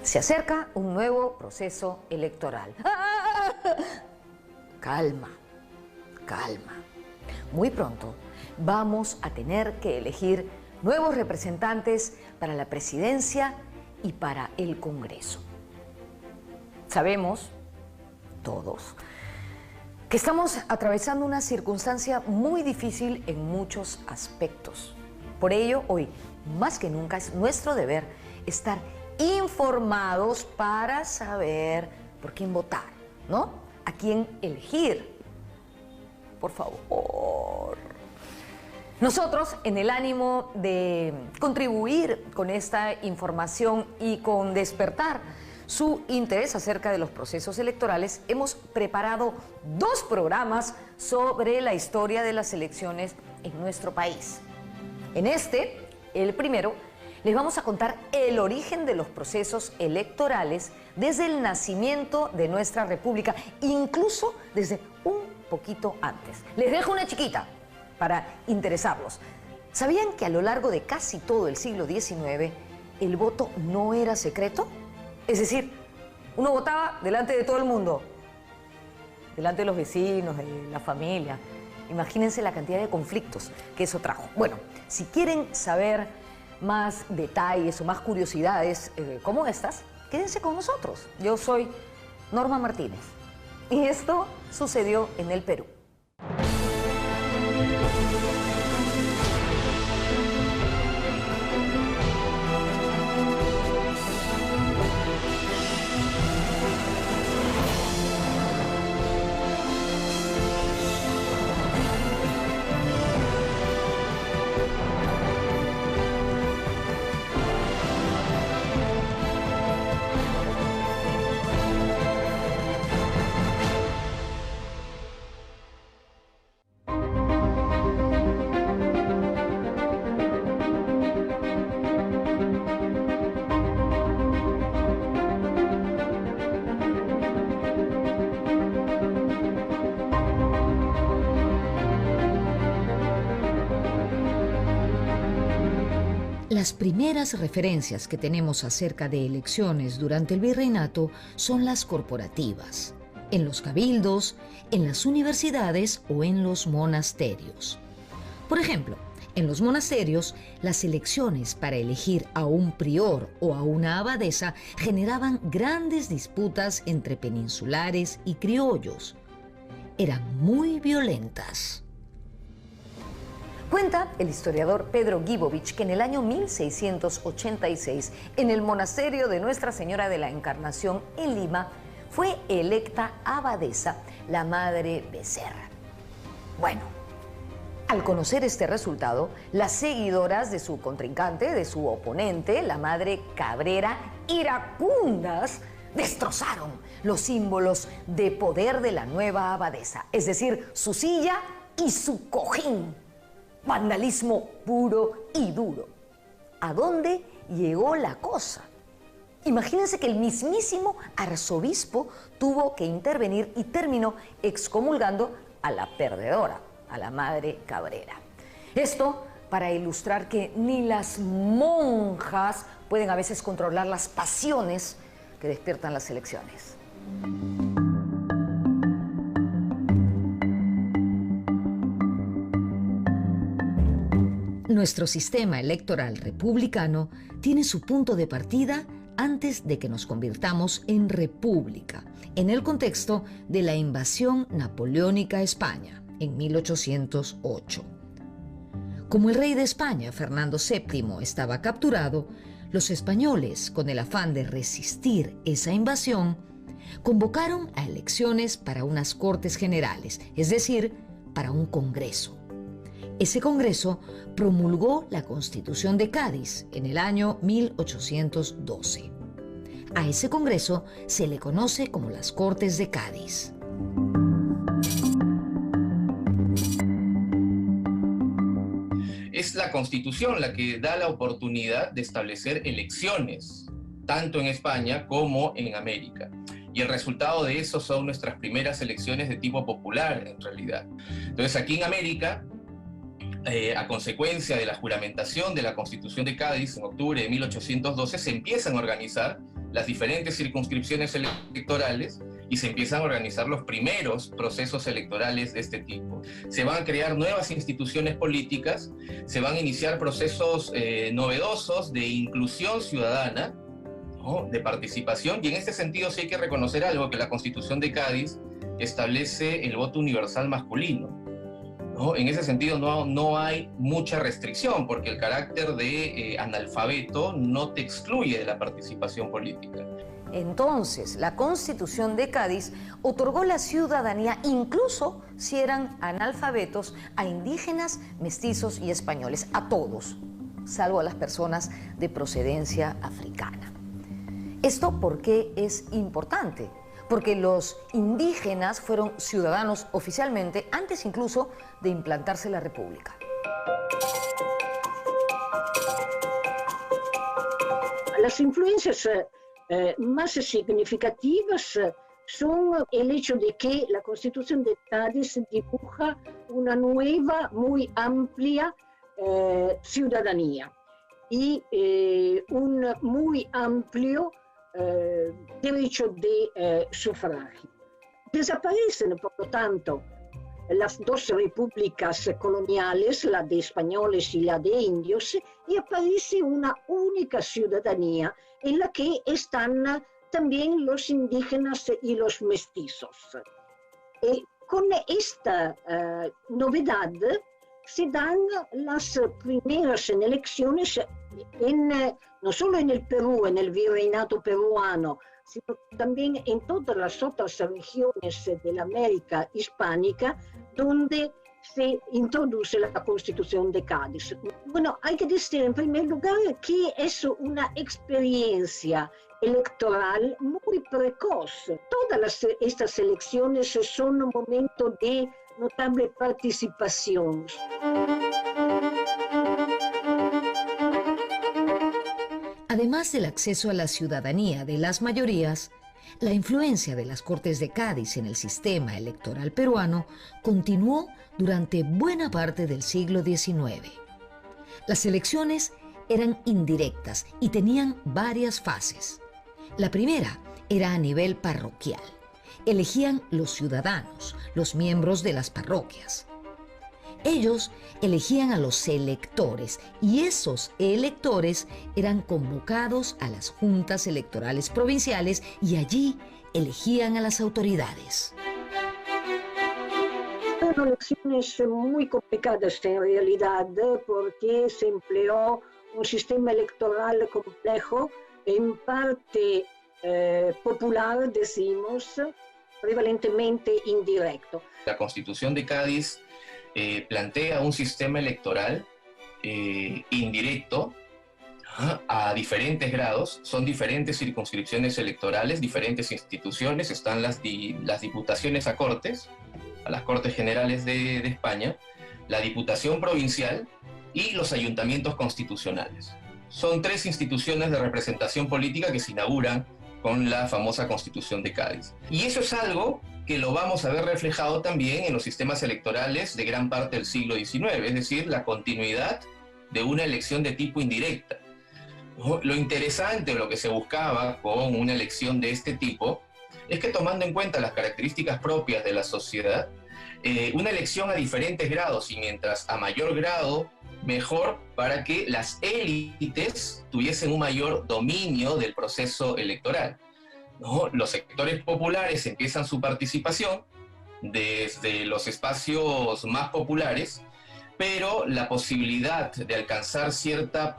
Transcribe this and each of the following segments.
Se acerca un nuevo proceso electoral. ¡Ah! Calma, calma. Muy pronto vamos a tener que elegir nuevos representantes para la presidencia y para el Congreso. Sabemos, todos, que estamos atravesando una circunstancia muy difícil en muchos aspectos. Por ello, hoy, más que nunca, es nuestro deber estar informados para saber por quién votar, ¿no? A quién elegir. Por favor. Nosotros, en el ánimo de contribuir con esta información y con despertar su interés acerca de los procesos electorales, hemos preparado 2 programas sobre la historia de las elecciones en nuestro país. En este, el primero, les vamos a contar el origen de los procesos electorales desde el nacimiento de nuestra república, incluso desde un poquito antes. Les dejo una chiquita para interesarlos. ¿Sabían que a lo largo de casi todo el siglo XIX el voto no era secreto? Es decir, uno votaba delante de todo el mundo, delante de los vecinos, de la familia. Imagínense la cantidad de conflictos que eso trajo. Bueno, si quieren saber más detalles o más curiosidades como estas, quédense con nosotros. Yo soy Norma Martínez y esto sucedió en el Perú. Las primeras referencias que tenemos acerca de elecciones durante el virreinato son las corporativas, en los cabildos, en las universidades o en los monasterios. Por ejemplo, en los monasterios, las elecciones para elegir a un prior o a una abadesa generaban grandes disputas entre peninsulares y criollos. Eran muy violentas. Cuenta el historiador Pedro Guibovich que en el año 1686, en el monasterio de Nuestra Señora de la Encarnación en Lima, fue electa abadesa la Madre Becerra. Bueno, al conocer este resultado, las seguidoras de su contrincante, de su oponente, la Madre Cabrera, iracundas, destrozaron los símbolos de poder de la nueva abadesa, es decir, su silla y su cojín. Vandalismo puro y duro. ¿A dónde llegó la cosa? Imagínense que el mismísimo arzobispo tuvo que intervenir y terminó excomulgando a la perdedora, a la Madre Cabrera. Esto para ilustrar que ni las monjas pueden a veces controlar las pasiones que despiertan las elecciones. Nuestro sistema electoral republicano tiene su punto de partida antes de que nos convirtamos en república, en el contexto de la invasión napoleónica a España en 1808. Como el rey de España, Fernando VII, estaba capturado, los españoles, con el afán de resistir esa invasión, convocaron a elecciones para unas Cortes Generales, es decir, para un Congreso. Ese Congreso promulgó la Constitución de Cádiz en el año 1812. A ese Congreso se le conoce como las Cortes de Cádiz. Es la Constitución la que da la oportunidad de establecer elecciones, tanto en España como en América. Y el resultado de eso son nuestras primeras elecciones de tipo popular, en realidad. Entonces, aquí en América, a consecuencia de la juramentación de la Constitución de Cádiz en octubre de 1812, se empiezan a organizar las diferentes circunscripciones electorales y se empiezan a organizar los primeros procesos electorales de este tipo. Se van a crear nuevas instituciones políticas, se van a iniciar procesos novedosos de inclusión ciudadana, ¿no?, de participación, y en este sentido sí hay que reconocer algo, que la Constitución de Cádiz establece el voto universal masculino, ¿no? En ese sentido no hay mucha restricción, porque el carácter de analfabeto no te excluye de la participación política. Entonces, la Constitución de Cádiz otorgó la ciudadanía, incluso si eran analfabetos, a indígenas, mestizos y españoles, a todos, salvo a las personas de procedencia africana. ¿Esto por qué es importante? Porque los indígenas fueron ciudadanos oficialmente antes incluso de implantarse la República. Las influencias más significativas son el hecho de que la Constitución de Cádiz dibuja una nueva, muy amplia ciudadanía y un muy amplio derecho de sufragio. Desaparecen, por lo tanto, las dos repúblicas coloniales, la de españoles y la de indios, y aparece una única ciudadanía en la que están también los indígenas y los mestizos. Con esta novedad se dan las primeras elecciones no solo en el Perú, en el virreinato peruano, sino también en todas las otras regiones de la América hispánica, donde se introduce la Constitución de Cádiz. Bueno, hay que decir en primer lugar que es una experiencia electoral muy precoz. Todas estas elecciones son un momento de notable participación. Además del acceso a la ciudadanía de las mayorías, la influencia de las Cortes de Cádiz en el sistema electoral peruano continuó durante buena parte del siglo XIX. Las elecciones eran indirectas y tenían varias fases. La primera era a nivel parroquial. Elegían los ciudadanos, los miembros de las parroquias. Ellos elegían a los electores y esos electores eran convocados a las juntas electorales provinciales y allí elegían a las autoridades. Fueron elecciones muy complicadas en realidad porque se empleó un sistema electoral complejo, en parte popular, decimos, prevalentemente indirecto. La Constitución de Cádiz plantea un sistema electoral indirecto a diferentes grados. Son diferentes circunscripciones electorales, diferentes instituciones. Están las diputaciones a Cortes, a las Cortes Generales de España, la Diputación Provincial y los ayuntamientos constitucionales. Son tres instituciones de representación política que se inauguran con la famosa Constitución de Cádiz. Y eso es algo que lo vamos a ver reflejado también en los sistemas electorales de gran parte del siglo XIX, es decir, la continuidad de una elección de tipo indirecta. Lo interesante, o lo que se buscaba con una elección de este tipo, es que tomando en cuenta las características propias de la sociedad, una elección a diferentes grados, y mientras a mayor grado, mejor para que las élites tuviesen un mayor dominio del proceso electoral, ¿no? Los sectores populares empiezan su participación desde los espacios más populares, pero la posibilidad de alcanzar cierta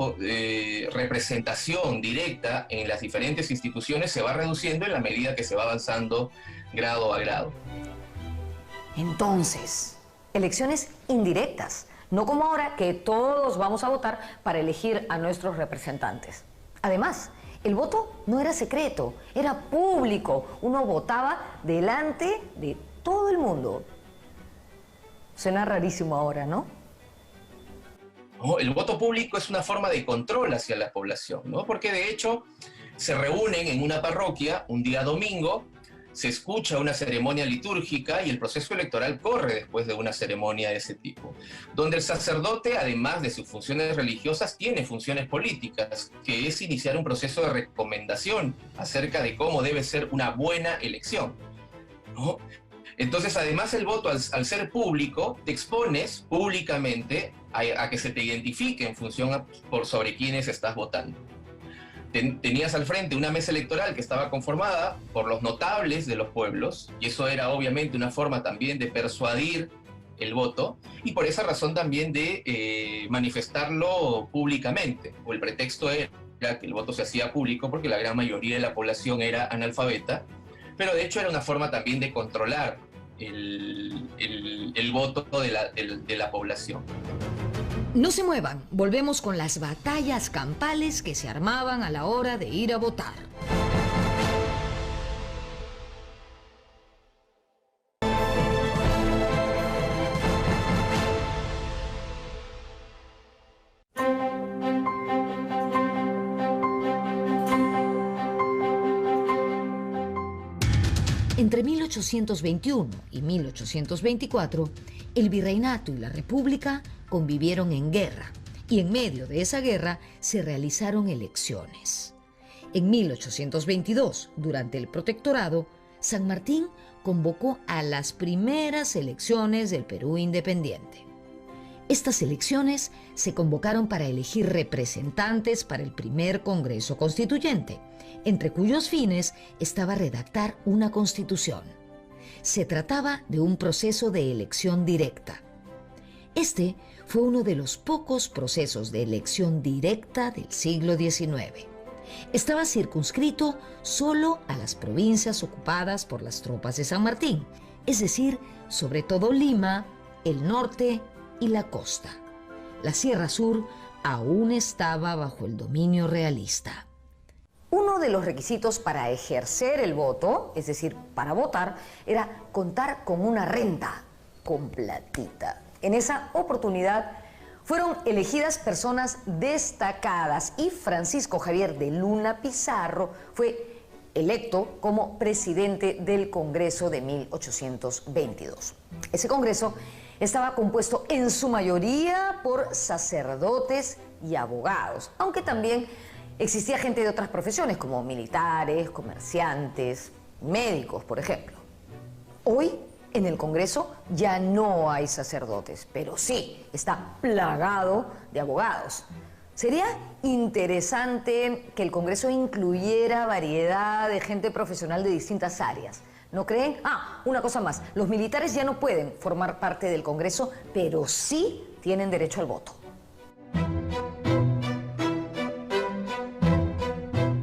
representación directa en las diferentes instituciones se va reduciendo en la medida que se va avanzando grado a grado. Entonces, elecciones indirectas, no como ahora que todos vamos a votar para elegir a nuestros representantes. Además, el voto no era secreto, era público. Uno votaba delante de todo el mundo. Suena rarísimo ahora, ¿no? No, el voto público es una forma de control hacia la población, ¿no? Porque de hecho se reúnen en una parroquia un día domingo, se escucha una ceremonia litúrgica y el proceso electoral corre después de una ceremonia de ese tipo, donde el sacerdote, además de sus funciones religiosas, tiene funciones políticas, que es iniciar un proceso de recomendación acerca de cómo debe ser una buena elección, ¿no? Entonces, además, el voto, al ser público, te expones públicamente a que se te identifique en función sobre quiénes estás votando. Tenías al frente una mesa electoral que estaba conformada por los notables de los pueblos, y eso era obviamente una forma también de persuadir el voto, y por esa razón también de manifestarlo públicamente, o el pretexto era que el voto se hacía público porque la gran mayoría de la población era analfabeta, pero de hecho era una forma también de controlar el voto de la población. No se muevan, volvemos con las batallas campales que se armaban a la hora de ir a votar. Entre 1821 y 1824, el virreinato y la república convivieron en guerra, y en medio de esa guerra se realizaron elecciones. En 1822, durante el protectorado, San Martín convocó a las primeras elecciones del Perú independiente. Estas elecciones se convocaron para elegir representantes para el primer Congreso Constituyente, entre cuyos fines estaba redactar una constitución. Se trataba de un proceso de elección directa. Este fue uno de los pocos procesos de elección directa del siglo XIX. Estaba circunscrito solo a las provincias ocupadas por las tropas de San Martín, es decir, sobre todo Lima, el norte y la costa. La Sierra Sur aún estaba bajo el dominio realista. Uno de los requisitos para ejercer el voto, es decir, para votar, era contar con una renta, con platita. En esa oportunidad fueron elegidas personas destacadas y Francisco Javier de Luna Pizarro fue electo como presidente del Congreso de 1822. Ese Congreso estaba compuesto en su mayoría por sacerdotes y abogados, aunque también existía gente de otras profesiones como militares, comerciantes, médicos, por ejemplo. Hoy, en el Congreso ya no hay sacerdotes, pero sí está plagado de abogados. Sería interesante que el Congreso incluyera variedad de gente profesional de distintas áreas. ¿No creen? Una cosa más. Los militares ya no pueden formar parte del Congreso, pero sí tienen derecho al voto.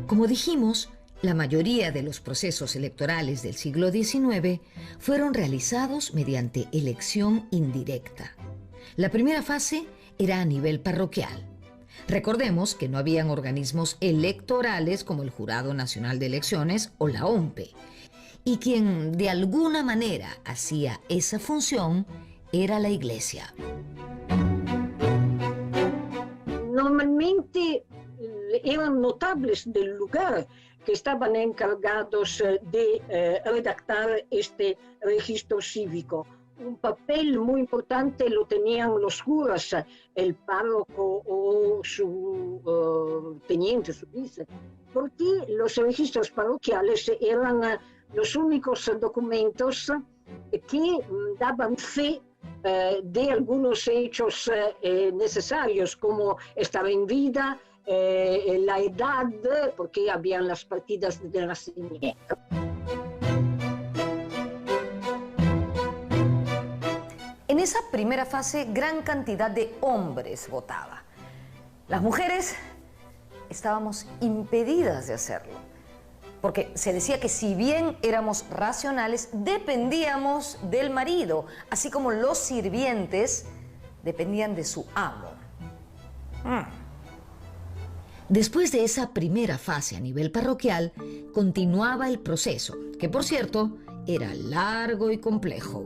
Como dijimos, la mayoría de los procesos electorales del siglo XIX fueron realizados mediante elección indirecta. La primera fase era a nivel parroquial. Recordemos que no habían organismos electorales como el Jurado Nacional de Elecciones o la OMPE, y quien de alguna manera hacía esa función era la Iglesia. Normalmente eran notables del lugar que estaban encargados de redactar este registro cívico. Un papel muy importante lo tenían los curas, el párroco o su teniente, su vice, porque los registros parroquiales eran los únicos documentos que daban fe de algunos hechos necesarios, como estar en vida, la edad, porque habían las partidas de nacimiento. En esa primera fase, gran cantidad de hombres votaba. Las mujeres estábamos impedidas de hacerlo, porque se decía que si bien éramos racionales, dependíamos del marido, así como los sirvientes dependían de su amo. Después de esa primera fase a nivel parroquial, continuaba el proceso, que por cierto, era largo y complejo.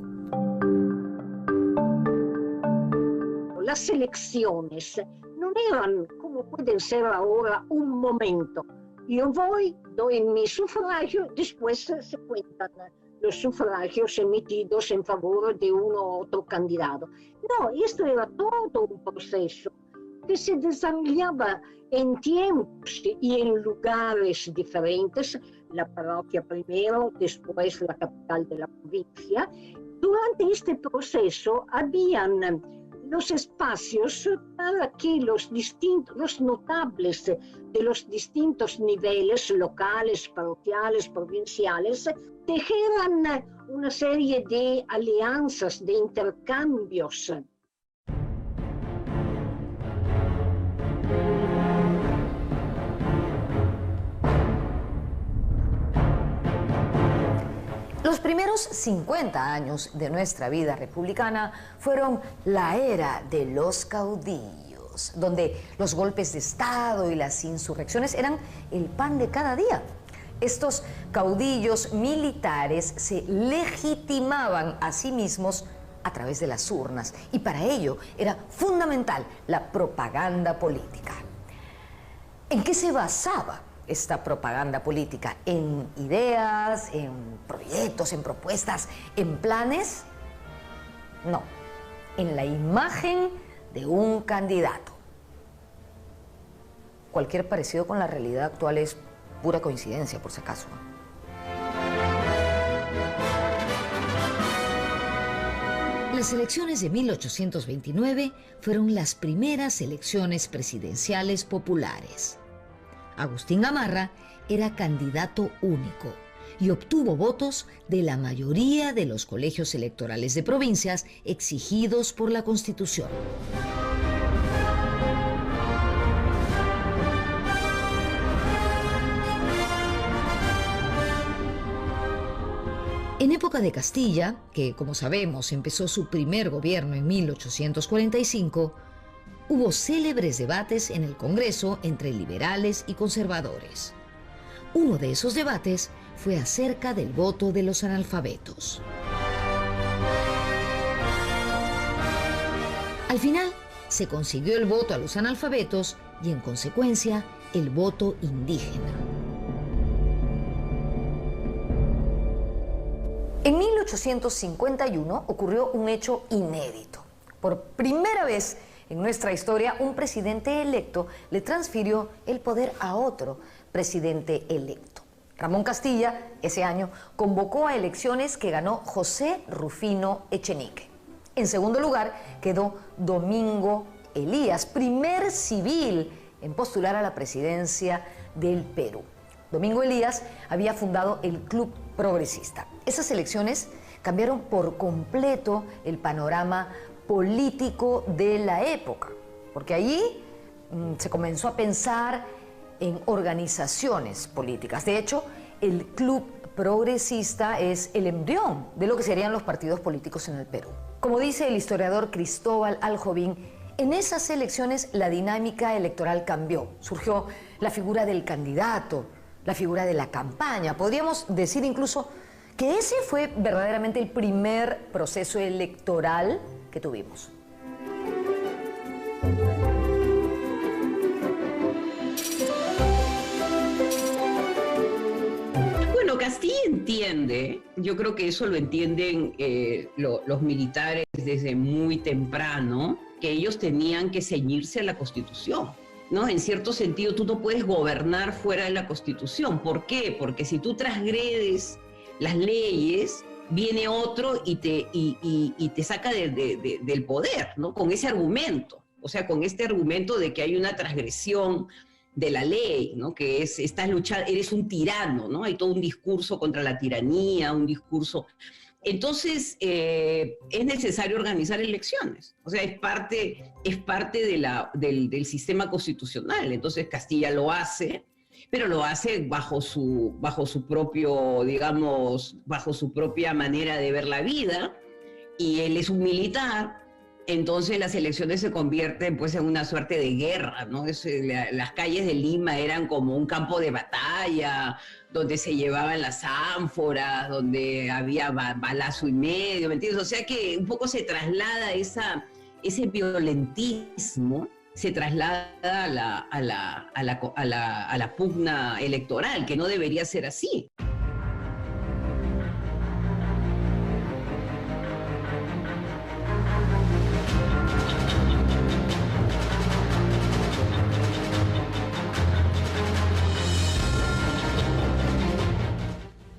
Las elecciones no eran como pueden ser ahora un momento. yo voy, doy mi sufragio, después se cuentan los sufragios emitidos en favor de uno u otro candidato. No, esto era todo un proceso que se desarrollaba en tiempos y en lugares diferentes, la parroquia primero, después la capital de la provincia. Durante este proceso habían los espacios para que los notables de los distintos niveles locales, parroquiales, provinciales, tejeran una serie de alianzas, de intercambios. Los primeros 50 años de nuestra vida republicana fueron la era de los caudillos, donde los golpes de Estado y las insurrecciones eran el pan de cada día. Estos caudillos militares se legitimaban a sí mismos a través de las urnas y para ello era fundamental la propaganda política. ¿En qué se basaba esta propaganda política? ¿En ideas, en proyectos, en propuestas, en planes? No, en la imagen de un candidato. Cualquier parecido con la realidad actual es pura coincidencia, por si acaso. Las elecciones de 1829 fueron las primeras elecciones presidenciales populares. Agustín Gamarra era candidato único y obtuvo votos de la mayoría de los colegios electorales de provincias exigidos por la Constitución. En época de Castilla, que como sabemos empezó su primer gobierno en 1845, hubo célebres debates en el Congreso entre liberales y conservadores. Uno de esos debates fue acerca del voto de los analfabetos. Al final, se consiguió el voto a los analfabetos y, en consecuencia, el voto indígena. En 1851 ocurrió un hecho inédito. Por primera vez en nuestra historia, un presidente electo le transfirió el poder a otro presidente electo. Ramón Castilla, ese año, convocó a elecciones que ganó José Rufino Echenique. En segundo lugar, quedó Domingo Elías, primer civil en postular a la presidencia del Perú. Domingo Elías había fundado el Club Progresista. Esas elecciones cambiaron por completo el panorama político de la época, porque allí se comenzó a pensar en organizaciones políticas. De hecho, el Club Progresista es el embrión de lo que serían los partidos políticos en el Perú. Como dice el historiador Cristóbal Aljovín, en esas elecciones la dinámica electoral cambió. Surgió la figura del candidato, la figura de la campaña. Podríamos decir incluso que ese fue verdaderamente el primer proceso electoral que tuvimos. Bueno, Castilla entiende, yo creo que eso lo entienden los militares desde muy temprano, que ellos tenían que ceñirse a la Constitución, ¿no? En cierto sentido, tú no puedes gobernar fuera de la Constitución. ¿Por qué? Porque si tú transgredes las leyes, viene otro y te saca del poder, ¿no? Con ese argumento, o sea, con este argumento de que hay una transgresión de la ley, ¿no? Que estás luchando, eres un tirano, ¿no? Hay todo un discurso contra la tiranía, un discurso. Entonces, es necesario organizar elecciones, o sea, es parte del sistema constitucional. Entonces, Castilla lo hace, pero lo hace bajo su propio, digamos, bajo su propia manera de ver la vida, y él es un militar. Entonces las elecciones se convierten pues en una suerte de guerra, ¿no? Las calles de Lima eran como un campo de batalla, donde se llevaban las ánforas, donde había balazo y medio, ¿me entiendes? O sea que un poco se traslada ese violentismo, se traslada a la pugna electoral, que no debería ser así.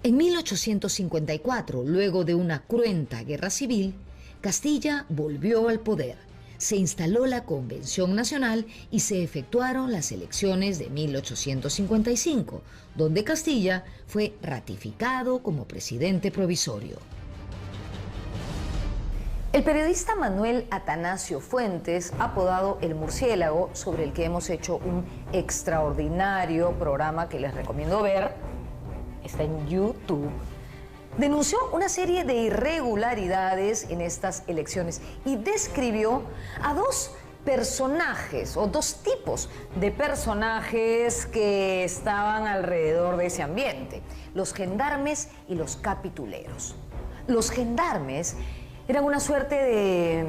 En 1854, luego de una cruenta guerra civil, Castilla volvió al poder. Se instaló la Convención Nacional y se efectuaron las elecciones de 1855, donde Castilla fue ratificado como presidente provisorio. El periodista Manuel Atanasio Fuentes, apodado El Murciélago, sobre el que hemos hecho un extraordinario programa que les recomiendo ver, está en YouTube, denunció una serie de irregularidades en estas elecciones y describió a dos personajes o dos tipos de personajes que estaban alrededor de ese ambiente: los gendarmes y los capituleros. Los gendarmes eran una suerte de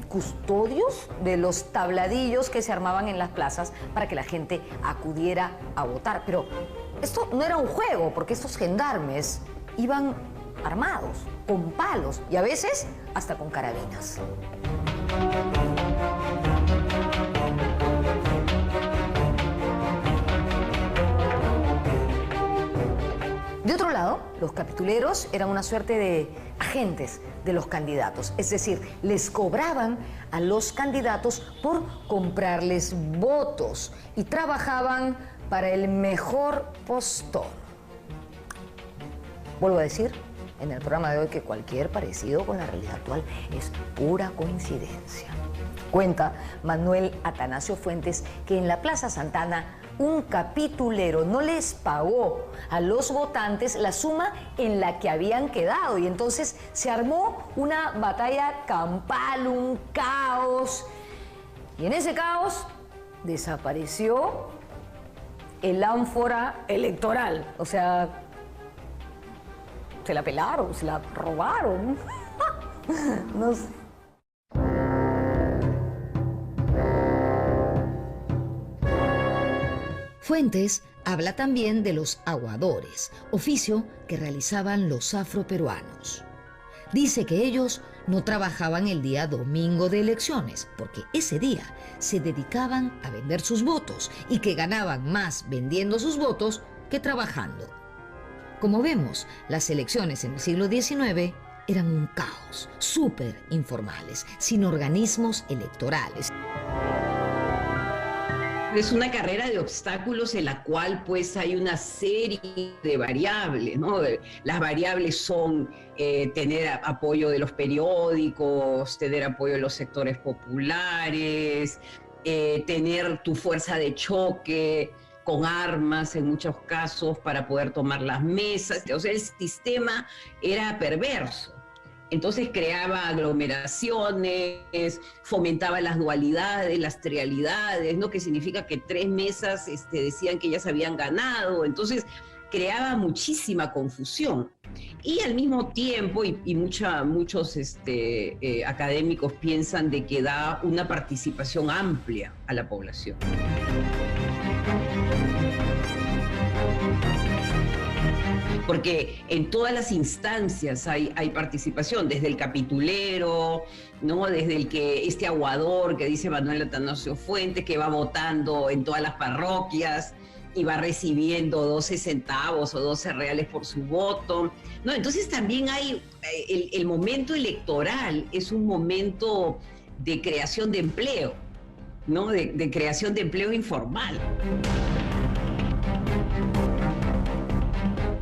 custodios de los tabladillos que se armaban en las plazas para que la gente acudiera a votar. Pero esto no era un juego, porque estos gendarmes iban armados, con palos y a veces hasta con carabinas. De otro lado, los capituleros eran una suerte de agentes de los candidatos, es decir, les cobraban a los candidatos por comprarles votos y trabajaban para el mejor postor. Vuelvo a decir en el programa de hoy que cualquier parecido con la realidad actual es pura coincidencia. Cuenta Manuel Atanasio Fuentes que en la Plaza Santana un capitulero no les pagó a los votantes la suma en la que habían quedado y entonces se armó una batalla campal, un caos, y en ese caos desapareció el ánfora electoral. O sea, se la pelaron, se la robaron. No sé. Fuentes habla también de los aguadores, oficio que realizaban los afroperuanos. Dice que ellos no trabajaban el día domingo de elecciones, porque ese día se dedicaban a vender sus votos y que ganaban más vendiendo sus votos que trabajando. Como vemos, las elecciones en el siglo XIX eran un caos, súper informales, sin organismos electorales. Es una carrera de obstáculos en la cual pues hay una serie de variables, ¿no? Las variables son tener apoyo de los periódicos, tener apoyo de los sectores populares, tener tu fuerza de choque con armas en muchos casos para poder tomar las mesas. O sea, el sistema era perverso. Entonces creaba aglomeraciones, fomentaba las dualidades, las trialidades, ¿no? Que significa que 3 mesas decían que ellas habían ganado. Entonces creaba muchísima confusión. Y al mismo tiempo, muchos académicos piensan de que da una participación amplia a la población. Porque en todas las instancias hay participación, desde el capitulero, ¿no? Desde este aguador que dice Manuel Atanasio Fuentes, que va votando en todas las parroquias y va recibiendo 12 centavos o 12 reales por su voto, ¿no? Entonces también hay, el momento electoral es un momento de creación de empleo, ¿no? De creación de empleo informal.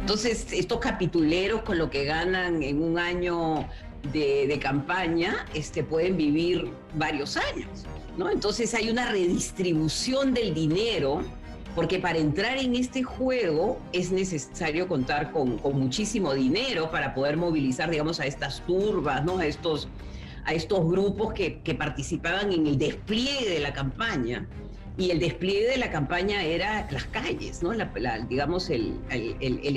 Entonces, estos capituleros con lo que ganan en un año de campaña, pueden vivir varios años, ¿no? Entonces hay una redistribución del dinero, porque para entrar en este juego es necesario contar con muchísimo dinero para poder movilizar, digamos, a estas turbas, ¿no? A estos grupos que participaban en el despliegue de la campaña. Y el despliegue de la campaña era las calles, ¿no? Digamos, el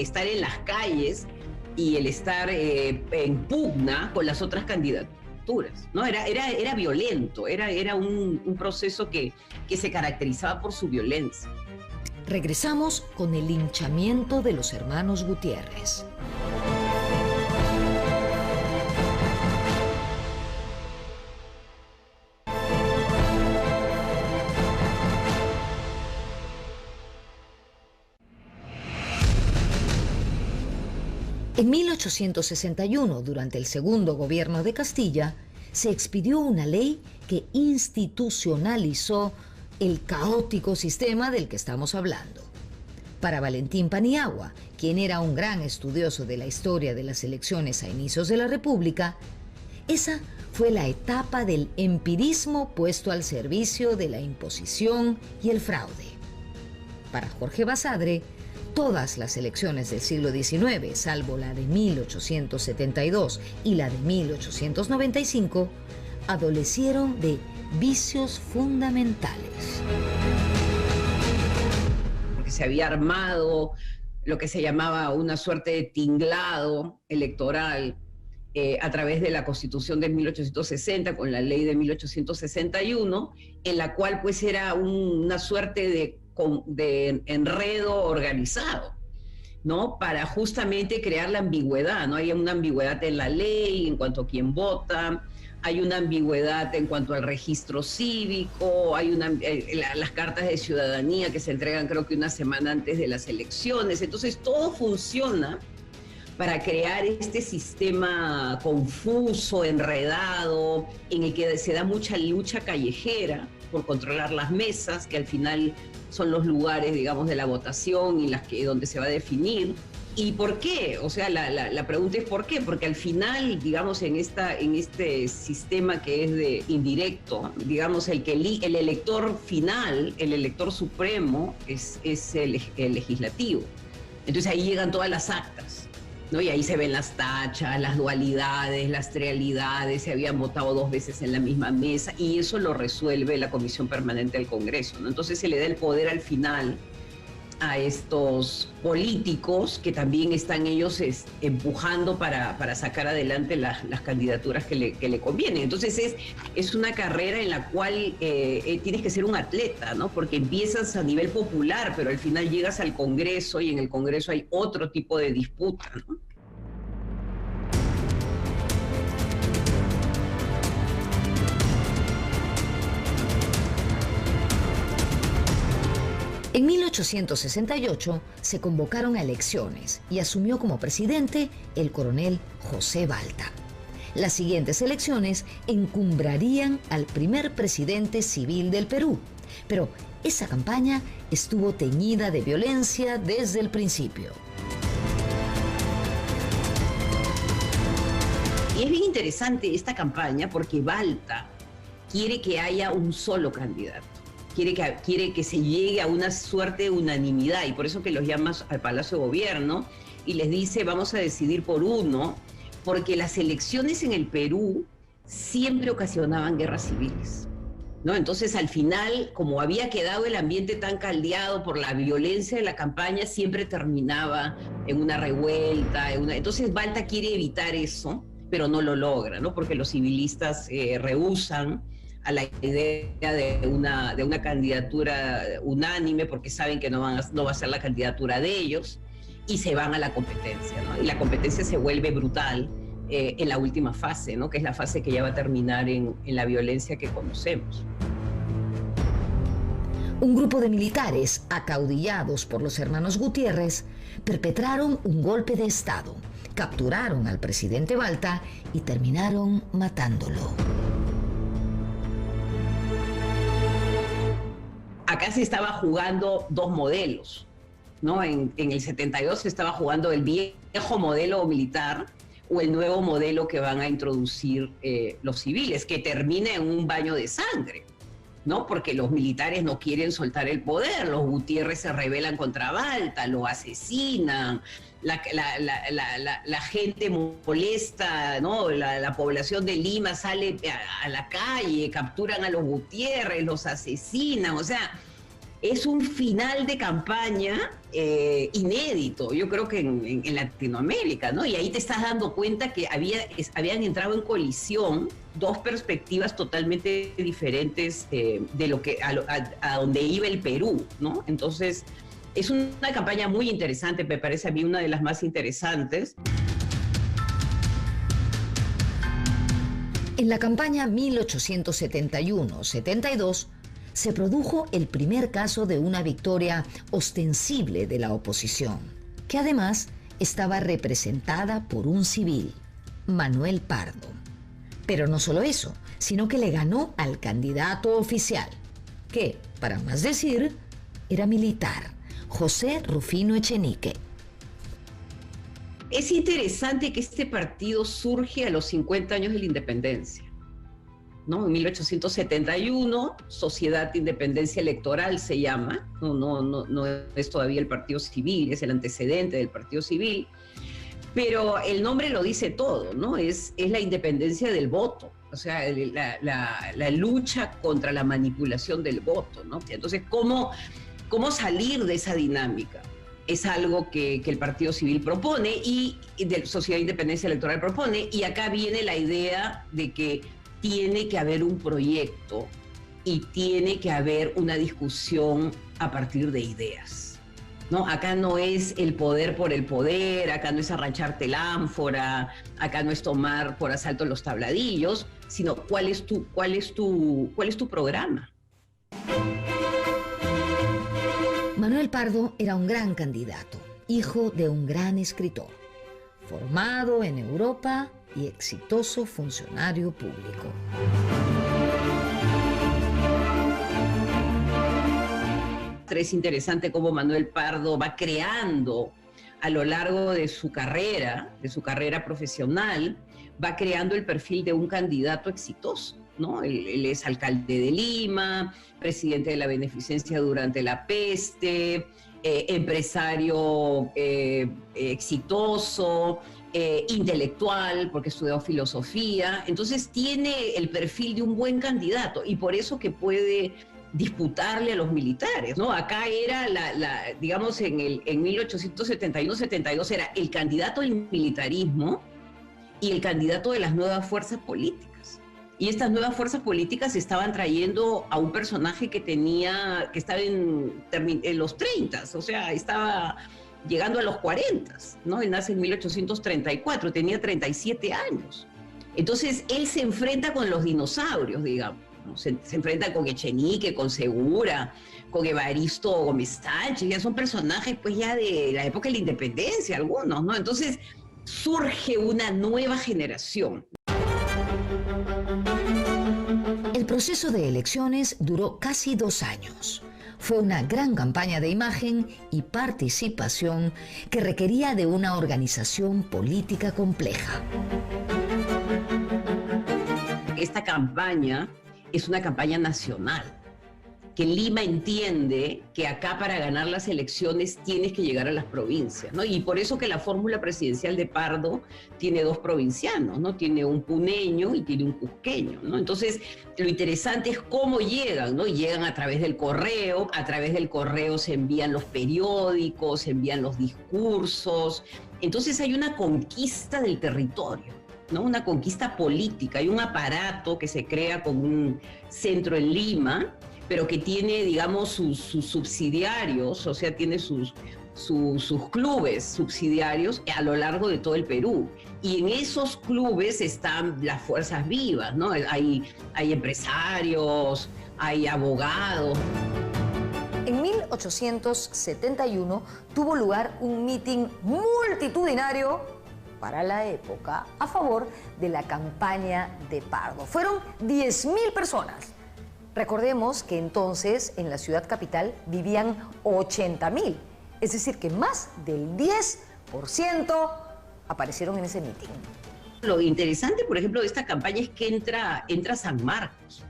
estar en las calles y el estar en pugna con las otras candidaturas. capturas, ¿no? Era violento, era un proceso que se caracterizaba por su violencia. Regresamos con el linchamiento de los hermanos Gutiérrez. En 1861, durante el segundo gobierno de Castilla, se expidió una ley que institucionalizó el caótico sistema del que estamos hablando. Para Valentín Paniagua, quien era un gran estudioso de la historia de las elecciones a inicios de la República, esa fue la etapa del empirismo puesto al servicio de la imposición y el fraude. Para Jorge Basadre, todas las elecciones del siglo XIX, salvo la de 1872 y la de 1895, adolecieron de vicios fundamentales. Porque se había armado lo que se llamaba una suerte de tinglado electoral a través de la Constitución de 1860 con la ley de 1861, en la cual pues era una suerte de enredo organizado, ¿no? Para justamente crear la ambigüedad, ¿no? Hay una ambigüedad en la ley en cuanto a quién vota, hay una ambigüedad en cuanto al registro cívico, hay las cartas de ciudadanía que se entregan creo que una semana antes de las elecciones. Entonces todo funciona para crear este sistema confuso, enredado, en el que se da mucha lucha callejera por controlar las mesas, que al final son los lugares, digamos, de la votación y donde se va a definir. ¿Y por qué? O sea, la pregunta es ¿por qué? Porque al final, digamos, en este sistema que es de indirecto, digamos, el elector final, el elector supremo, es el legislativo. Entonces ahí llegan todas las actas, ¿no? Y ahí se ven las tachas, las dualidades, las trialidades, se habían votado 2 veces en la misma mesa, y eso lo resuelve la Comisión Permanente del Congreso, ¿no? Entonces se le da el poder al final a estos políticos que también están ellos empujando para sacar adelante las candidaturas que le convienen. Entonces es una carrera en la cual tienes que ser un atleta, ¿no? Porque empiezas a nivel popular, pero al final llegas al Congreso y en el Congreso hay otro tipo de disputa, ¿no? En 1868 se convocaron a elecciones y asumió como presidente el coronel José Balta. Las siguientes elecciones encumbrarían al primer presidente civil del Perú, pero esa campaña estuvo teñida de violencia desde el principio. Y es bien interesante esta campaña porque Balta quiere que haya un solo candidato. Quiere que se llegue a una suerte de unanimidad, y por eso que los llamas al Palacio de Gobierno y les dice vamos a decidir por uno, porque las elecciones en el Perú siempre ocasionaban guerras civiles, ¿no? Entonces al final, como había quedado el ambiente tan caldeado por la violencia de la campaña, siempre terminaba en una revuelta, entonces Balta quiere evitar eso, pero no lo logra, ¿no? Porque los civilistas rehúsan a la idea de una candidatura unánime, porque saben que no va a ser la candidatura de ellos, y se van a la competencia, ¿no? Y la competencia se vuelve brutal en la última fase, ¿no? Que es la fase que ya va a terminar en la violencia que conocemos. Un grupo de militares, acaudillados por los hermanos Gutiérrez, perpetraron un golpe de Estado, capturaron al presidente Balta y terminaron matándolo. Acá se estaba jugando 2 modelos, ¿no? En el 72 se estaba jugando el viejo modelo militar o el nuevo modelo que van a introducir los civiles, que termina en un baño de sangre, ¿no? Porque los militares no quieren soltar el poder, los Gutiérrez se rebelan contra Balta, lo asesinan, la gente molesta, ¿no? La población de Lima sale a la calle, capturan a los Gutiérrez, los asesinan, o sea, es un final de campaña inédito, yo creo que en Latinoamérica, ¿no? Y ahí te estás dando cuenta que habían entrado en colisión dos perspectivas totalmente diferentes de lo que a donde iba el Perú, ¿no? Entonces, es una campaña muy interesante, me parece a mí una de las más interesantes. En la campaña 1871-72 se produjo el primer caso de una victoria ostensible de la oposición, que además estaba representada por un civil, Manuel Pardo. Pero no solo eso, sino que le ganó al candidato oficial, que, para más decir, era militar, José Rufino Echenique. Es interesante que este partido surge a los 50 años de la independencia, ¿no? En 1871, Sociedad de Independencia Electoral se llama, no es todavía el Partido Civil, es el antecedente del Partido Civil, pero el nombre lo dice todo, ¿no? Es la independencia del voto, o sea, la lucha contra la manipulación del voto, ¿no? Entonces, ¿cómo salir de esa dinámica? Es algo que el Partido Civil propone y de Sociedad de Independencia Electoral propone, y acá viene la idea de que tiene que haber un proyecto y tiene que haber una discusión a partir de ideas, ¿no? Acá no es el poder por el poder, acá no es arrancharte el ánfora, acá no es tomar por asalto los tabladillos, sino cuál es tu programa. Manuel Pardo era un gran candidato, hijo de un gran escritor, formado en Europa y exitoso funcionario público. Es interesante cómo Manuel Pardo va creando a lo largo de su carrera profesional, va creando el perfil de un candidato exitoso, ¿no? Él es alcalde de Lima, presidente de la Beneficencia durante la peste, empresario exitoso, intelectual, porque estudió filosofía. Entonces tiene el perfil de un buen candidato y por eso que puede disputarle a los militares, ¿no? Acá era digamos, en 1871-72 era el candidato del militarismo y el candidato de las nuevas fuerzas políticas. Y estas nuevas fuerzas políticas estaban trayendo a un personaje que estaba en los 30, o sea, estaba llegando a los 40, ¿no? Él nace en 1834, tenía 37 años. Entonces, él se enfrenta con los dinosaurios, digamos. Se enfrenta con Echenique, con Segura, con Evaristo Gómez Sánchez, ya son personajes pues ya de la época de la independencia, algunos, ¿no? Entonces, surge una nueva generación. El proceso de elecciones duró casi 2 años. Fue una gran campaña de imagen y participación que requería de una organización política compleja. Esta campaña es una campaña nacional, que Lima entiende que acá para ganar las elecciones tienes que llegar a las provincias, ¿no? Y por eso que la fórmula presidencial de Pardo tiene 2 provincianos, ¿no? Tiene un puneño y tiene un cusqueño, ¿no? Entonces, lo interesante es cómo llegan, ¿no? Llegan a través del correo se envían los periódicos, se envían los discursos. Entonces hay una conquista del territorio, ¿no? Una conquista política, hay un aparato que se crea con un centro en Lima, pero que tiene, digamos, sus subsidiarios, o sea, tiene sus clubes subsidiarios a lo largo de todo el Perú. Y en esos clubes están las fuerzas vivas, ¿no? Hay empresarios, hay abogados. En 1871 tuvo lugar un mitin multitudinario para la época a favor de la campaña de Pardo. Fueron 10.000 personas. Recordemos que entonces en la ciudad capital vivían 80.000, es decir, que más del 10% aparecieron en ese mitin. Lo interesante, por ejemplo, de esta campaña es que entra San Marcos,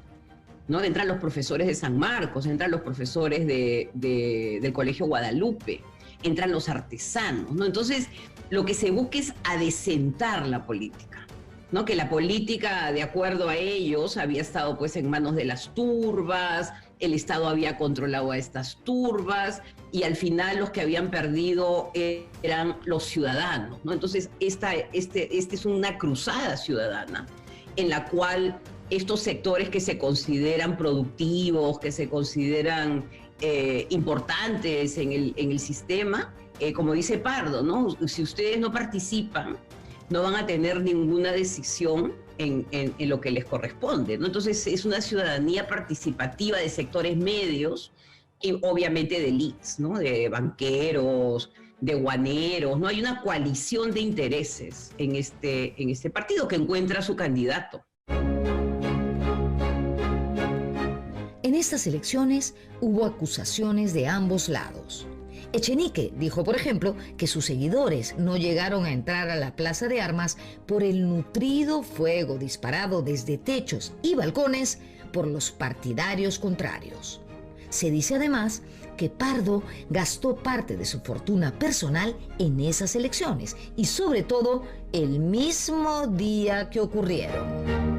¿no? Entran los profesores de San Marcos, entran los profesores del Colegio Guadalupe, entran los artesanos, ¿no? Entonces, lo que se busca es adecentar la política, ¿no? Que la política, de acuerdo a ellos, había estado pues en manos de las turbas, el Estado había controlado a estas turbas y al final los que habían perdido eran los ciudadanos, ¿no? Entonces, esta es una cruzada ciudadana en la cual estos sectores que se consideran productivos, que se consideran importantes en el sistema, como dice Pardo, ¿no? Si ustedes no participan, no van a tener ninguna decisión en lo que les corresponde, ¿no? Entonces es una ciudadanía participativa de sectores medios y obviamente de elites, ¿no? De banqueros, de guaneros, ¿no? Hay una coalición de intereses en este partido que encuentra a su candidato. En estas elecciones hubo acusaciones de ambos lados. Echenique dijo, por ejemplo, que sus seguidores no llegaron a entrar a la Plaza de Armas por el nutrido fuego disparado desde techos y balcones por los partidarios contrarios. Se dice además que Pardo gastó parte de su fortuna personal en esas elecciones y sobre todo el mismo día que ocurrieron.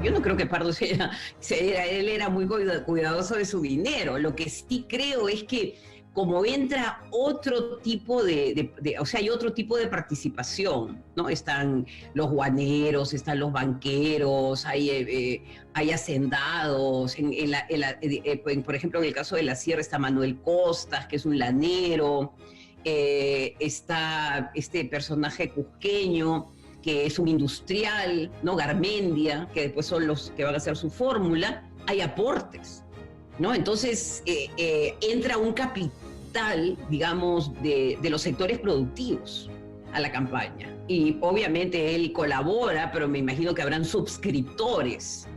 Yo no creo que Pardo él era muy cuidadoso de su dinero. Lo que sí creo es que como entra otro tipo o sea, hay otro tipo de participación, ¿no? Están los guaneros, están los banqueros, hay hacendados. Por ejemplo, en el caso de la Sierra está Manuel Costas, que es un lanero. Está este personaje cusqueño, que es un industrial, ¿no? Garmendia, que después son los que van a hacer su fórmula. Hay aportes, ¿no? Entonces entra un capital, digamos, de los sectores productivos a la campaña. Y obviamente él colabora, pero me imagino que habrán suscriptores.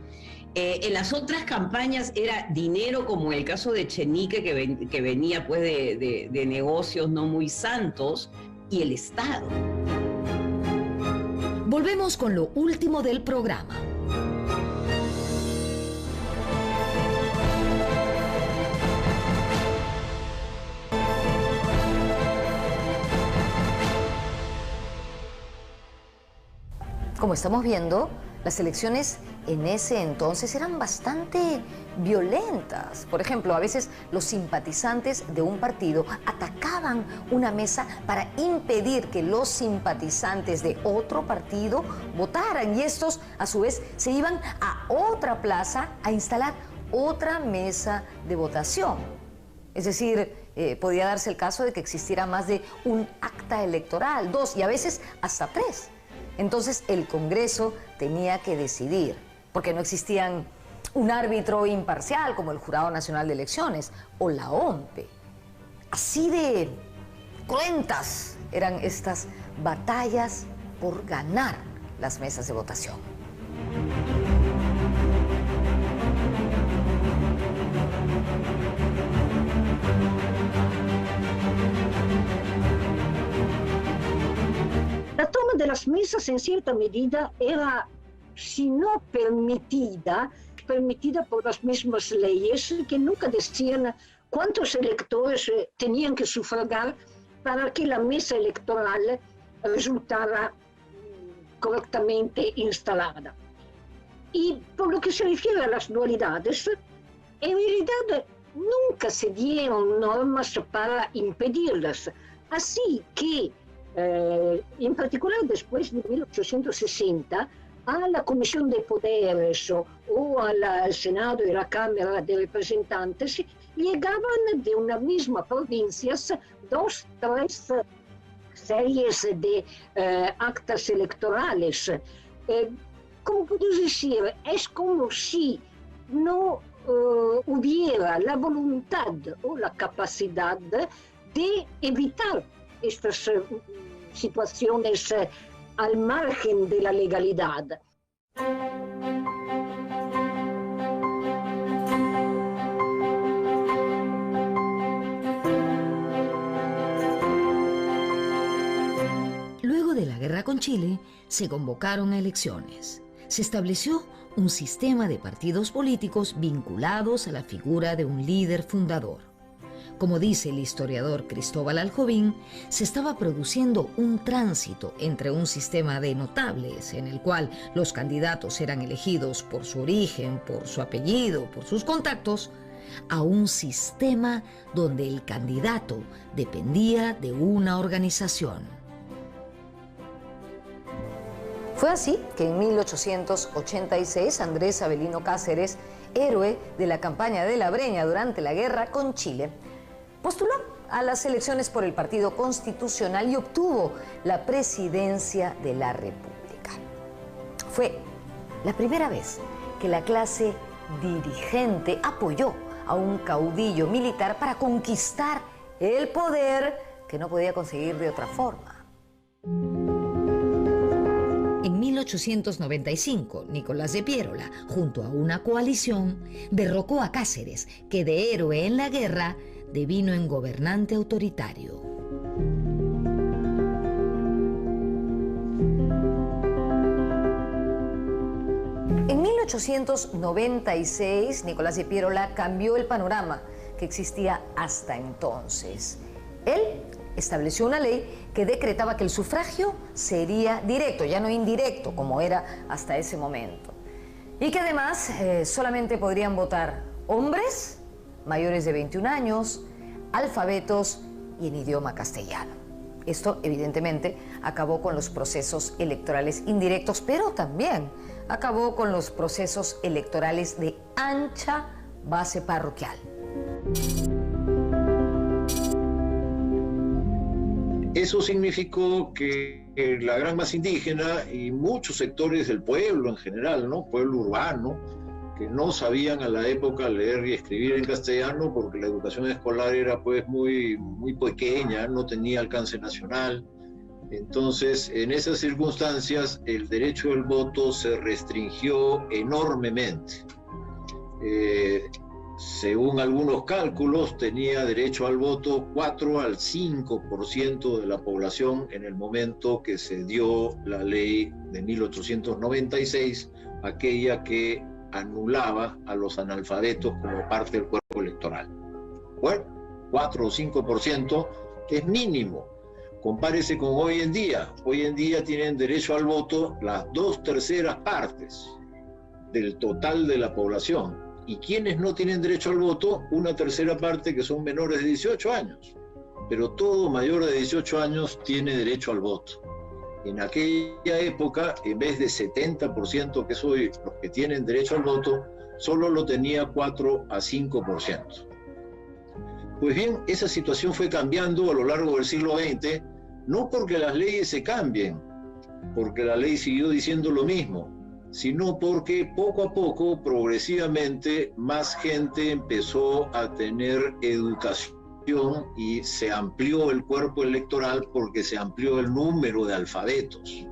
En las otras campañas era dinero, como en el caso de Echenique, que venía pues de negocios no muy santos, y el Estado. Volvemos con lo último del programa. Como estamos viendo, las elecciones en ese entonces eran bastante violentas. Por ejemplo, a veces los simpatizantes de un partido atacaban una mesa para impedir que los simpatizantes de otro partido votaran, y estos, a su vez, se iban a otra plaza a instalar otra mesa de votación. Es decir, podía darse el caso de que existiera más de un acta electoral, 2 y a veces hasta 3. Entonces el Congreso tenía que decidir, porque no existían un árbitro imparcial como el Jurado Nacional de Elecciones o la OMPE. Así de cruentas eran estas batallas por ganar las mesas de votación. La toma de las mesas en cierta medida era, si no permitida por las mismas leyes que nunca decían cuántos electores tenían que sufragar para que la mesa electoral resultara correctamente instalada. Y por lo que se refiere a las dualidades, en realidad nunca se dieron normas para impedirlas, así que en particular después de 1860, a la Comisión de Poderes o al Senado y la Cámara de Representantes llegaban de una misma provincia 2, 3 series de actas electorales. Como puedo decir, es como si no hubiera la voluntad o la capacidad de evitar estas situaciones al margen de la legalidad. Luego de la guerra con Chile, se convocaron a elecciones. Se estableció un sistema de partidos políticos vinculados a la figura de un líder fundador. Como dice el historiador Cristóbal Aljovín, se estaba produciendo un tránsito entre un sistema de notables en el cual los candidatos eran elegidos por su origen, por su apellido, por sus contactos, a un sistema donde el candidato dependía de una organización. Fue así que en 1886 Andrés Avelino Cáceres, héroe de la campaña de la Breña durante la guerra con Chile, postuló a las elecciones por el Partido Constitucional y obtuvo la presidencia de la República. Fue la primera vez que la clase dirigente apoyó a un caudillo militar para conquistar el poder que no podía conseguir de otra forma. En 1895, Nicolás de Piérola, junto a una coalición, derrocó a Cáceres, que de héroe en la guerra devino en gobernante autoritario. En 1896, Nicolás de Piérola cambió el panorama que existía hasta entonces. Él estableció una ley que decretaba que el sufragio sería directo, ya no indirecto, como era hasta ese momento. Y que además solamente podrían votar hombres mayores de 21 años, alfabetos y en idioma castellano. Esto, evidentemente, acabó con los procesos electorales indirectos, pero también acabó con los procesos electorales de ancha base parroquial. Eso significó que la gran masa indígena y muchos sectores del pueblo en general, ¿no? Pueblo urbano, que no sabían a la época leer y escribir en castellano porque la educación escolar era pues muy pequeña, no tenía alcance nacional. Entonces, en esas circunstancias, el derecho del voto se restringió enormemente. Según algunos cálculos, tenía derecho al voto 4 al 5% de la población en el momento que se dio la ley de 1896, aquella que anulaba a los analfabetos como parte del cuerpo electoral. Bueno, 4 o 5% es mínimo. Compárese con hoy en día. Hoy en día tienen derecho al voto las 2/3 partes del total de la población. Y quienes no tienen derecho al voto, 1/3 parte que son menores de 18 años. Pero todo mayor de 18 años tiene derecho al voto. En aquella época, en vez de 70% que es hoy los que tienen derecho al voto, solo lo tenía 4 a 5%. Pues bien, esa situación fue cambiando a lo largo del siglo XX, no porque las leyes se cambien, porque la ley siguió diciendo lo mismo, sino porque poco a poco, progresivamente, más gente empezó a tener educación y se amplió el cuerpo electoral porque se amplió el número de alfabetos.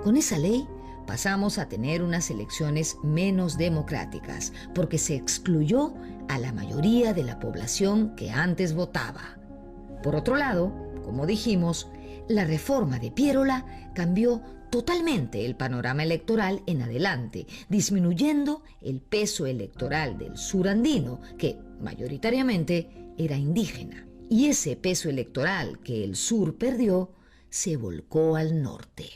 Con esa ley pasamos a tener unas elecciones menos democráticas porque se excluyó a la mayoría de la población que antes votaba. Por otro lado, como dijimos, la reforma de Piérola cambió totalmente el panorama electoral en adelante, disminuyendo el peso electoral del sur andino, que mayoritariamente era indígena. Y ese peso electoral que el sur perdió se volcó al norte.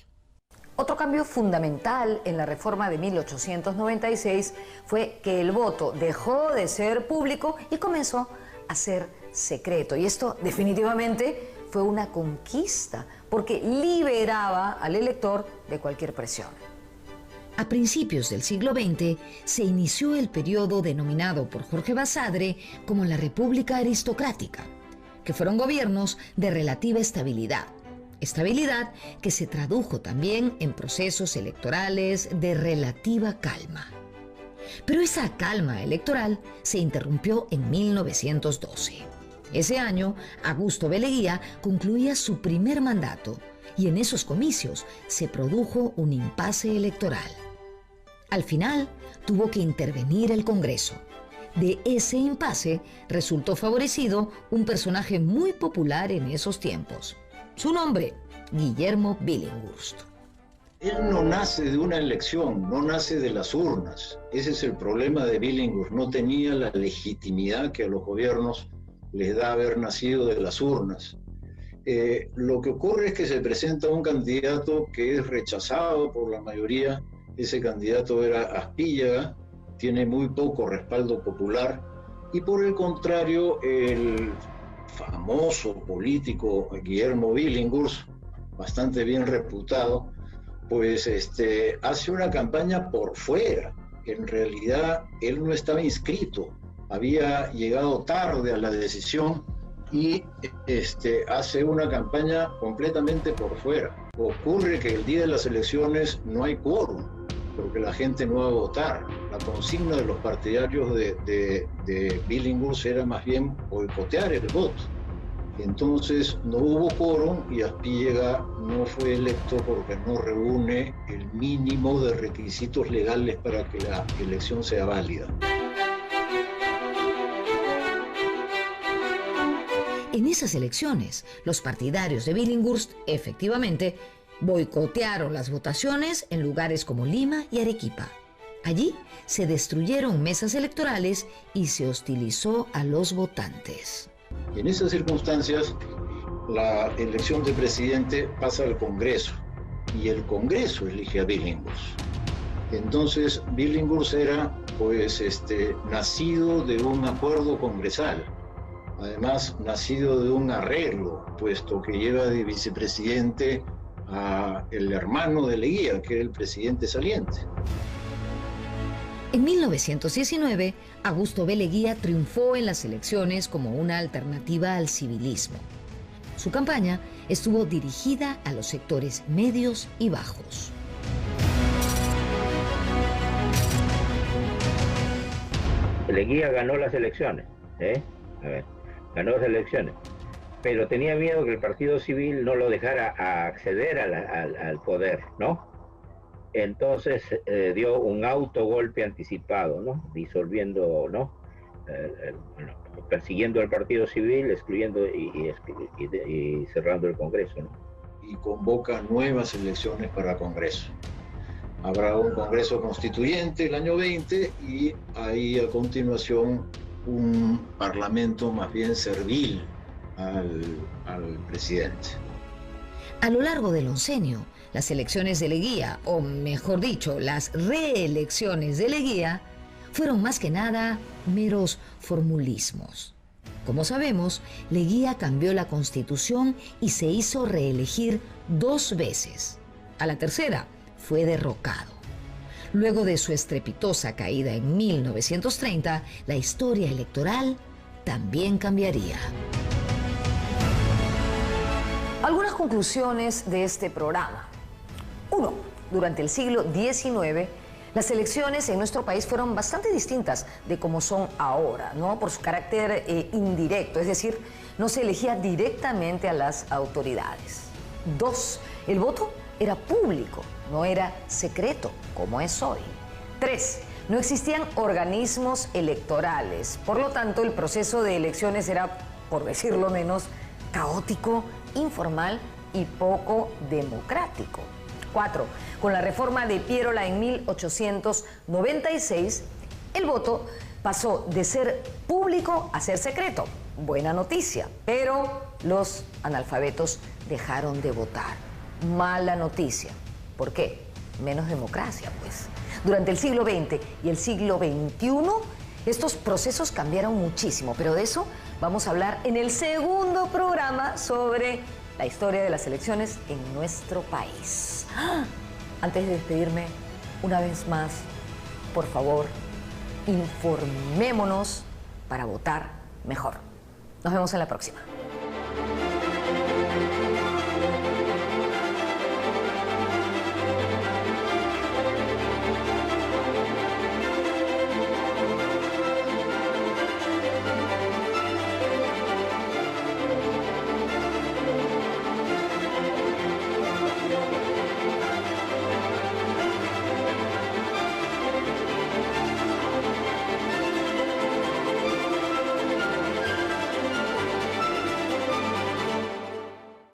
Otro cambio fundamental en la reforma de 1896 fue que el voto dejó de ser público y comenzó a ser secreto. Y esto definitivamente fue una conquista porque liberaba al elector de cualquier presión. A principios del siglo XX se inició el periodo denominado por Jorge Basadre como la República Aristocrática, que fueron gobiernos de relativa estabilidad. Estabilidad que se tradujo también en procesos electorales de relativa calma. Pero esa calma electoral se interrumpió en 1912. Ese año, Augusto B. Leguía concluía su primer mandato y en esos comicios se produjo un impasse electoral. Al final, tuvo que intervenir el Congreso. De ese impasse resultó favorecido un personaje muy popular en esos tiempos. Su nombre, Guillermo Billinghurst. Él no nace de una elección, no nace de las urnas. Ese es el problema de Billinghurst. No tenía la legitimidad que a los gobiernos les da haber nacido de las urnas. Lo que ocurre es que se presenta un candidato que es rechazado por la mayoría. Ese candidato era Aspíllaga, tiene muy poco respaldo popular, y por el contrario, el famoso político Guillermo Billinghurst, bastante bien reputado, pues hace una campaña por fuera. En realidad, él no estaba inscrito, había llegado tarde a la decisión y hace una campaña completamente por fuera. Ocurre que el día de las elecciones no hay quórum, porque la gente no va a votar. La consigna de los partidarios de Billinghurst era más bien boicotear el voto. Entonces no hubo quórum y Aspíllaga no fue electo porque no reúne el mínimo de requisitos legales para que la elección sea válida. En esas elecciones, los partidarios de Billinghurst efectivamente boicotearon las votaciones en lugares como Lima y Arequipa. Allí se destruyeron mesas electorales y se hostilizó a los votantes. En esas circunstancias, la elección de presidente pasa al Congreso y el Congreso elige a Billinghurst. Entonces, Billinghurst era nacido de un acuerdo congresal, además nacido de un arreglo, puesto que lleva de vicepresidente a el hermano de Leguía, que era el presidente saliente. En 1919, Augusto B. Leguía triunfó en las elecciones como una alternativa al civilismo. Su campaña estuvo dirigida a los sectores medios y bajos. Leguía ganó las elecciones, ganó las elecciones, pero tenía miedo que el Partido Civil no lo dejara acceder al poder, ¿no? Entonces dio un autogolpe anticipado, ¿no? Disolviendo, ¿no? Persiguiendo al Partido Civil, excluyendo y cerrando el Congreso, ¿no? Y convoca nuevas elecciones para Congreso. Habrá un Congreso Constituyente el año 20 y ahí a continuación un parlamento más bien servil al presidente. A lo largo del oncenio, las elecciones de Leguía, o mejor dicho, las reelecciones de Leguía, fueron más que nada meros formulismos. Como sabemos, Leguía cambió la Constitución y se hizo reelegir 2 veces. A la tercera, fue derrocado. Luego de su estrepitosa caída en 1930, la historia electoral también cambiaría. Algunas conclusiones de este programa. 1. Durante el siglo XIX, las elecciones en nuestro país fueron bastante distintas de como son ahora, ¿no? Por su carácter indirecto, es decir, no se elegía directamente a las autoridades. 2. El voto era público, no era secreto, como es hoy. 3. No existían organismos electorales, por lo tanto, el proceso de elecciones era, por decirlo menos, caótico, informal y poco democrático. 4. Con la reforma de Piérola en 1896, el voto pasó de ser público a ser secreto. Buena noticia, pero los analfabetos dejaron de votar. Mala noticia. ¿Por qué? Menos democracia, pues. Durante el siglo XX y el siglo XXI, estos procesos cambiaron muchísimo, pero de eso vamos a hablar en el segundo programa sobre la historia de las elecciones en nuestro país. Antes de despedirme, una vez más, por favor, informémonos para votar mejor. Nos vemos en la próxima.